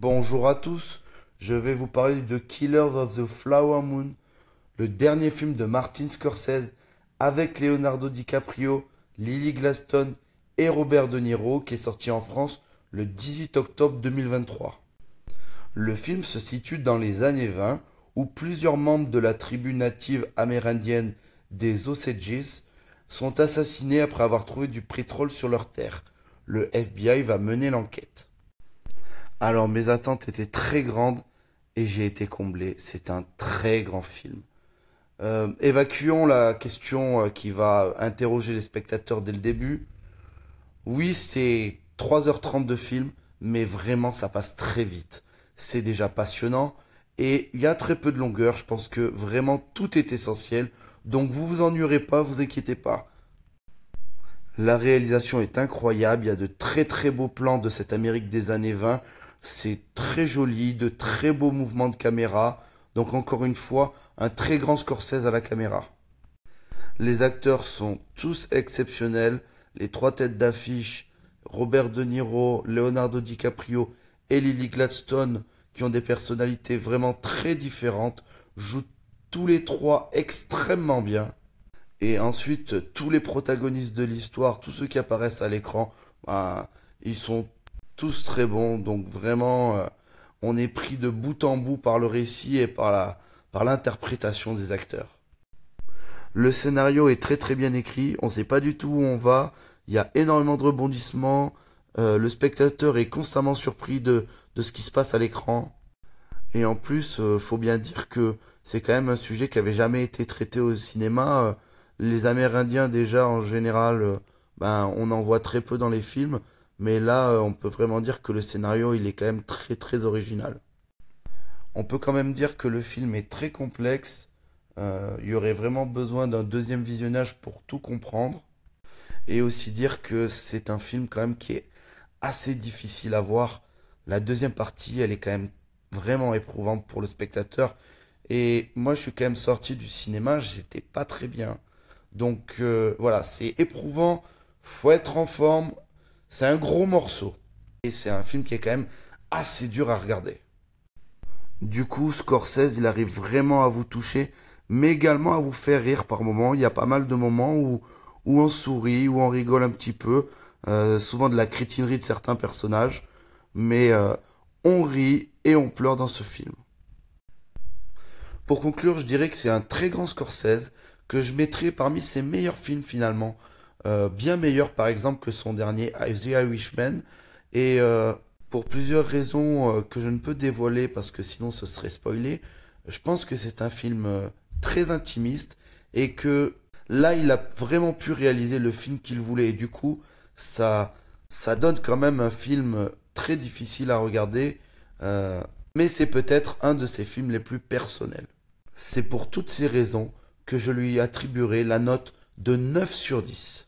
Bonjour à tous, je vais vous parler de Killers of the Flower Moon, le dernier film de Martin Scorsese avec Leonardo DiCaprio, Lily Gladstone et Robert De Niro qui est sorti en France le 18 octobre 2023. Le film se situe dans les années 20 où plusieurs membres de la tribu native amérindienne des Osages sont assassinés après avoir trouvé du pétrole sur leur terre. Le FBI va mener l'enquête. Alors mes attentes étaient très grandes et j'ai été comblé. C'est un très grand film. Évacuons la question qui va interroger les spectateurs dès le début. Oui, c'est 3h30 de film, mais vraiment ça passe très vite. C'est déjà passionnant et il y a très peu de longueur. Je pense que vraiment tout est essentiel. Donc vous vous ennuierez pas, vous inquiétez pas. La réalisation est incroyable. Il y a de très très beaux plans de cette Amérique des années 20. C'est très joli, de très beaux mouvements de caméra. Donc encore une fois, un très grand Scorsese à la caméra. Les acteurs sont tous exceptionnels. Les trois têtes d'affiche, Robert De Niro, Leonardo DiCaprio et Lily Gladstone, qui ont des personnalités vraiment très différentes, jouent tous les trois extrêmement bien. Et ensuite, tous les protagonistes de l'histoire, tous ceux qui apparaissent à l'écran, ils sont tous très bons. Donc vraiment, on est pris de bout en bout par le récit et par l'interprétation des acteurs. Le scénario est très très bien écrit, on ne sait pas du tout où on va, il y a énormément de rebondissements, le spectateur est constamment surpris de ce qui se passe à l'écran. Et en plus, faut bien dire que c'est quand même un sujet qui avait jamais été traité au cinéma. Les Amérindiens déjà en général, on en voit très peu dans les films, mais là on peut vraiment dire que le scénario il est quand même très très original. On peut quand même dire que le film est très complexe, il y aurait vraiment besoin d'un deuxième visionnage pour tout comprendre, et aussi dire que c'est un film quand même qui est assez difficile à voir. La deuxième partie elle est quand même vraiment éprouvante pour le spectateur, et moi je suis quand même sorti du cinéma, j'étais pas très bien. Donc voilà, c'est éprouvant, faut être en forme, c'est un gros morceau. Et c'est un film qui est quand même assez dur à regarder. Du coup, Scorsese, il arrive vraiment à vous toucher, mais également à vous faire rire par moments. Il y a pas mal de moments où on sourit, où on rigole un petit peu, souvent de la crétinerie de certains personnages, mais on rit et on pleure dans ce film. Pour conclure, je dirais que c'est un très grand Scorsese, que je mettrai parmi ses meilleurs films finalement. Bien meilleur par exemple que son dernier The Irishman. Et pour plusieurs raisons que je ne peux dévoiler parce que sinon ce serait spoilé, je pense que c'est un film très intimiste et que là il a vraiment pu réaliser le film qu'il voulait. Et du coup, ça donne quand même un film très difficile à regarder. Mais c'est peut-être un de ses films les plus personnels. C'est pour toutes ces raisons que je lui attribuerai la note de 9 sur 10.